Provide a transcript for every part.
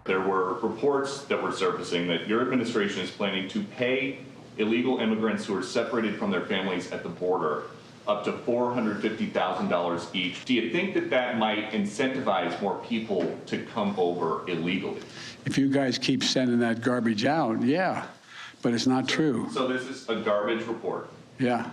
There were reports that were surfacing that your administration is planning to pay illegal immigrants who are separated from their families at the border up to $450,000 each. Do you think that that might incentivize more people to come over illegally? If you guys keep sending that garbage out, yeah, but it's not true. So this is a garbage report? Yeah.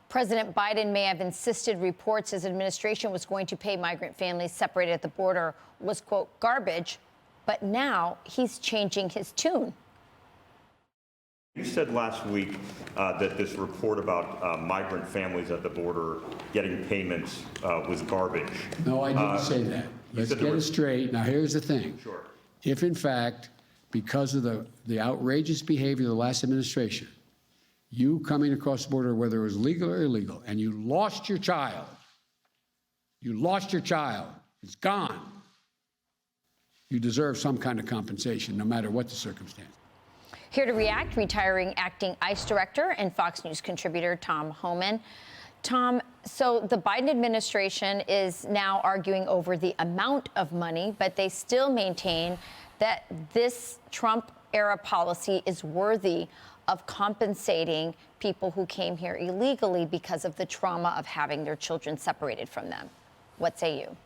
President Biden may have insisted reports his administration was going to pay migrant families separated at the border was, quote, garbage, but now he's changing his tune. You said last week that this report about migrant families at the border getting payments was garbage. No, I didn't say that. Let's get it straight. Now, here's the thing. Sure. If, in fact, because of the outrageous behavior of the last administration, you coming across the border, whether it was legal or illegal, and you lost your child, it's gone, you deserve some kind of compensation, no matter what the circumstance. Here to react, retiring acting ICE director and Fox News contributor Tom Homan. Tom, so the Biden administration is now arguing over the amount of money, but they still maintain that this Trump-era policy is worthy of compensating people who came here illegally because of the trauma of having their children separated from them. What say you?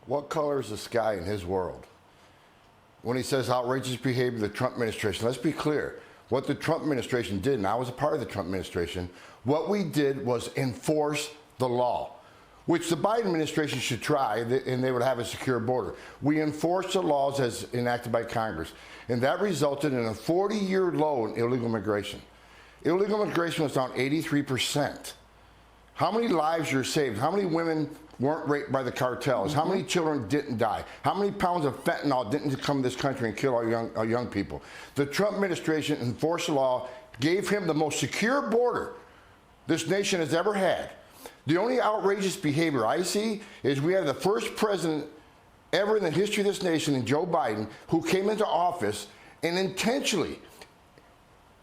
What color is the sky in his world? When he says outrageous behavior of the Trump administration, let's be clear. What the Trump administration did, and I was a part of the Trump administration, what we did was enforce the law, which the Biden administration should try, and they would have a secure border. We enforced the laws as enacted by Congress, and that resulted in a 40-year low in illegal immigration. Illegal immigration was down 83%. How many lives were saved? How many women weren't raped by the cartels? How many children didn't die? How many pounds of fentanyl didn't come to this country and kill our young people? The Trump administration enforced the law, gave him the most secure border this nation has ever had. The only outrageous behavior I see is we have the first president ever in the history of this nation, in Joe Biden, who came into office and intentionally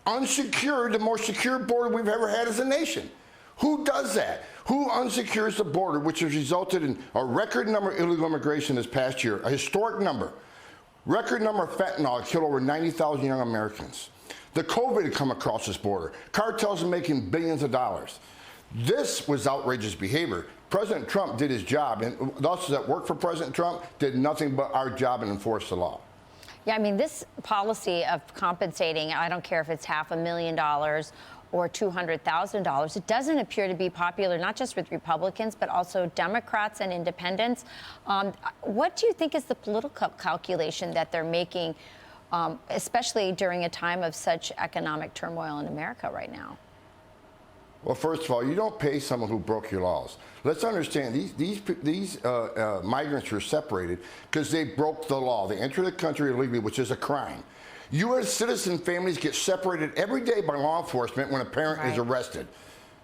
unsecured the most secure border we've ever had as a nation. Who does that? Who unsecures the border, which has resulted in a record number of illegal immigration this past year, a historic number. Record number of fentanyl killed over 90,000 young Americans. The COVID had come across this border. Cartels are making billions of dollars. This was outrageous behavior. President trump did his job, and those that worked for President Trump did nothing but our job and enforce the law. Yeah, I mean, this policy of compensating, I don't care if it's $500,000 or $200,000, it doesn't appear to be popular, not just with Republicans, but also Democrats and independents. What do you think is the political calculation that they're making, especially during a time of such economic turmoil in America right now? Well, first of all, you don't pay someone who broke your laws. Let's understand, these migrants were separated because they broke the law. They entered the country illegally, which is a crime. U.S. citizen families get separated every day by law enforcement when a parent is arrested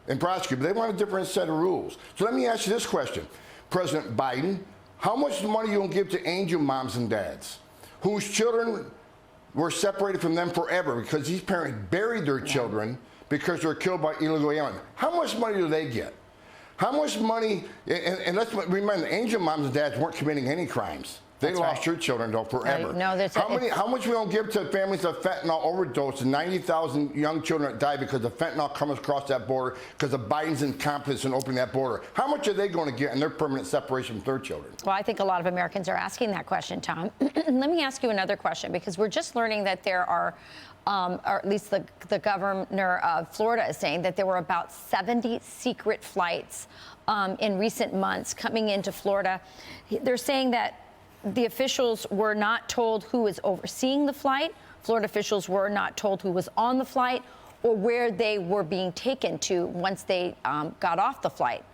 and prosecuted. They want a different set of rules. So let me ask you this question. President Biden, how much money are you going to give to angel moms and dads whose children were separated from them forever because these parents buried their children because they were killed by illegal aliens? How much money do they get? How much money, and let's remember, the angel moms and dads weren't committing any crimes. They lost your children, though, forever. No, how much we don't give to families of fentanyl overdose and 90,000 young children that died because the fentanyl comes across that border because of Biden's incompetence in opening that border? How much are they going to get in their permanent separation from their children? Well, I think a lot of Americans are asking that question, Tom. Let me ask you another question, because we're just learning that there are, or at least the governor of Florida is saying that there were about 70 secret flights in recent months coming into Florida. They're saying that the officials were not told who was overseeing the flight. Florida officials were not told who was on the flight or where they were being taken to once they got off the flight.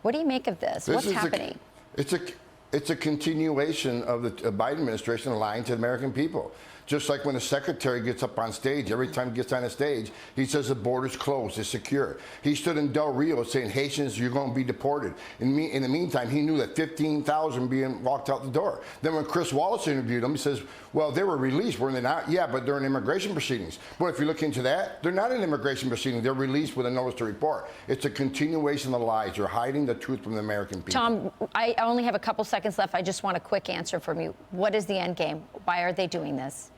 What do you make of this? What's happening? It's a continuation of the Biden administration lying to the American people. Just like when the secretary gets up on stage, every time he gets on a stage, he says the border's closed, it's secure. He stood in Del Rio saying, Haitians, you're going to be deported. In the meantime, he knew that 15,000 being walked out the door. Then when Chris Wallace interviewed him, he says, well, they were released, were they not? Yeah, but they're in immigration proceedings. But if you look into that, they're not in immigration proceedings. They're released with a notice to report. It's a continuation of the lies. You're hiding the truth from the American people. Tom, I only have a couple seconds left. I just want a quick answer from you. What is the end game? Why are they doing this?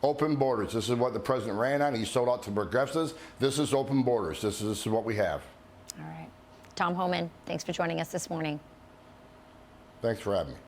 Open borders. This is what the president ran on. He sold out to progressives. This is open borders. This is what we have. All right. Tom Homan, thanks for joining us this morning. Thanks for having me.